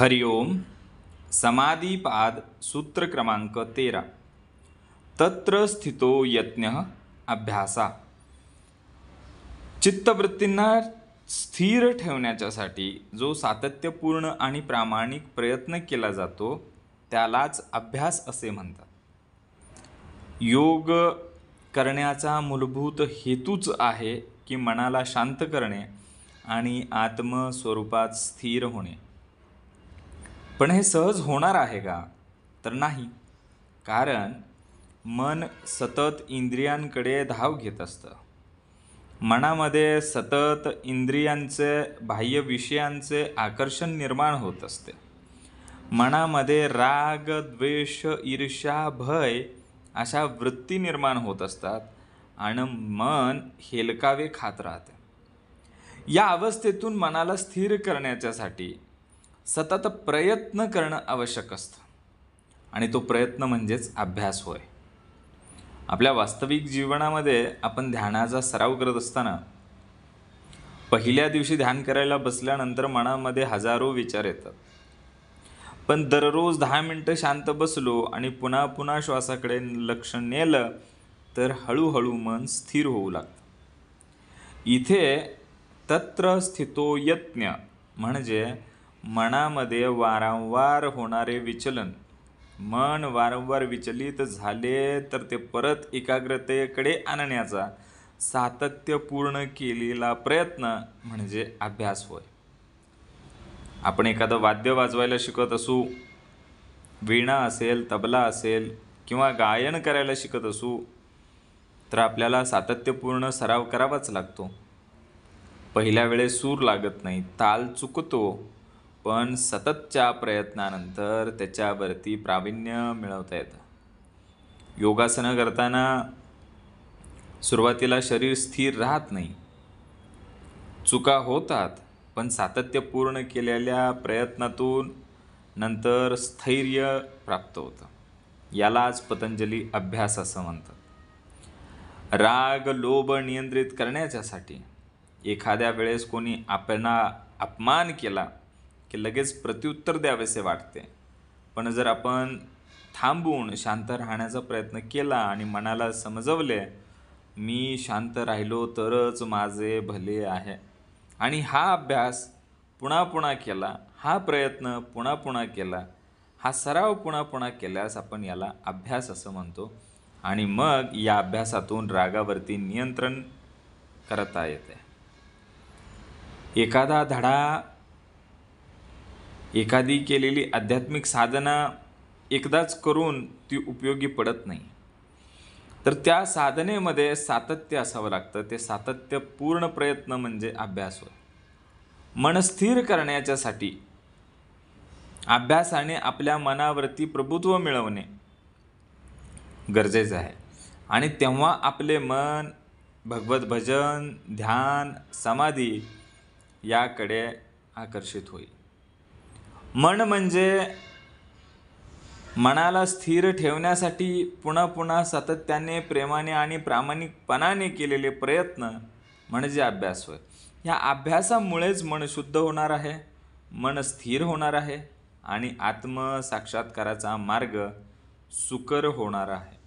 हरिओम. समाधिपाद सूत्र क्रमांक 13. तत्र स्थितो यज्ञः अभ्यासा. चित्तवृत्तींना स्थिर ठेवण्याच्यासाठी जो सातत्यपूर्ण आणि प्रामाणिक प्रयत्न केला जातो त्यालाच अभ्यास असे म्हणतात. योग करण्याचा मूलभूत हेतूच आहे की मनाला शांत करणे आणि आत्मस्वरूपात स्थिर होणे. पण हे सहज होणार आहे का? तर नाही. कारण मन सतत इंद्रियांकडे धाव घेत असतं. मनामध्ये सतत इंद्रियांचे बाह्य विषयांचे आकर्षण निर्माण होत असते. मनामध्ये राग, द्वेष, ईर्ष्या, भय अशा वृत्ती निर्माण होत असतात आणि मन हेलकावे खात राहते. या अवस्थेतून मनाला स्थिर करण्याच्यासाठी सतत प्रयत्न करणं आवश्यक असतं आणि तो प्रयत्न म्हणजेच अभ्यास होय. आपल्या वास्तविक जीवनामध्ये आपण ध्यानाचा सराव करत असताना पहिल्या दिवशी ध्यान करायला बसल्यानंतर मनामध्ये हजारो विचार येतात. पण दररोज 10 मिनिटं शांत बसलो आणि पुन्हा पुन्हा श्वासाकडे लक्ष नेलं तर हळूहळू मन स्थिर होऊ लागतं. इथे तत्र स्थितो यज्ञ म्हणजे मनामध्ये वारंवार होणारे विचलन. मन वारंवार विचलित झाले तर ते परत एकाग्रतेकडे आणण्याचा सातत्यपूर्ण केलेला प्रयत्न म्हणजे अभ्यास होय. आपण एखादं वाद्य वाजवायला शिकत असू, वीणा असेल, तबला असेल किंवा गायन करायला शिकत असू तर आपल्याला सातत्यपूर्ण सराव करावाच लागतो. पहिल्या वेळेस सूर लागत नाही, ताल चुकतो, पण सततच्या प्रयत्नानंतर त्याच्यावरती प्रावीण्य मिळवता येतं. योगासनं करताना सुरुवातीला शरीर स्थिर राहत नाही, चुका होतात, पण सातत्यपूर्ण केलेल्या प्रयत्नातून नंतर स्थैर्य प्राप्त होतं. यालाच पतंजली अभ्यास असं म्हणतात. राग, लोभ नियंत्रित करण्याच्यासाठी एखाद्या वेळेस कोणी आपला अपमान केला की लगेच प्रत्युत्तर द्यावेसे वाटते. पण जर आपण थांबून शांत राहण्याचा प्रयत्न केला आणि मनाला समजवले, मी शांत राहिलो तरच माझे भले आहे, आणि हा अभ्यास पुन्हा पुन्हा केला, हा प्रयत्न पुन्हा पुन्हा केला, हा सराव पुन्हा पुन्हा केल्यास आपण याला अभ्यास असं म्हणतो. आणि मग या अभ्यासातून रागावरती नियंत्रण करता येते. एखादा धडा, एखादी केलेली आध्यात्मिक साधना एकदाच करून ती उपयोगी पडत नाही. तर त्या साधनेमध्ये सातत्य असावं लागतं. ते सातत्यपूर्ण प्रयत्न म्हणजे अभ्यास होय. मन स्थिर करण्याच्यासाठी अभ्यासाने आपल्या मनावरती प्रभुत्व मिळवणे गरजेचं आहे. आणि तेव्हा आपले मन भगवत भजन, ध्यान, समाधी याकडे आकर्षित होईल. मन म्हणजे मनाला स्थिर ठेवण्यासाठी पुन्हा पुन्हा सातत्याने, प्रेमाने आणि प्रामाणिकपणाने केलेले प्रयत्न म्हणजे अभ्यास होय. या अभ्यासामुळेच मन शुद्ध होणार आहे, मन स्थिर होणार आहे आणि आत्मसाक्षात्काराचा मार्ग सुकर होणार आहे.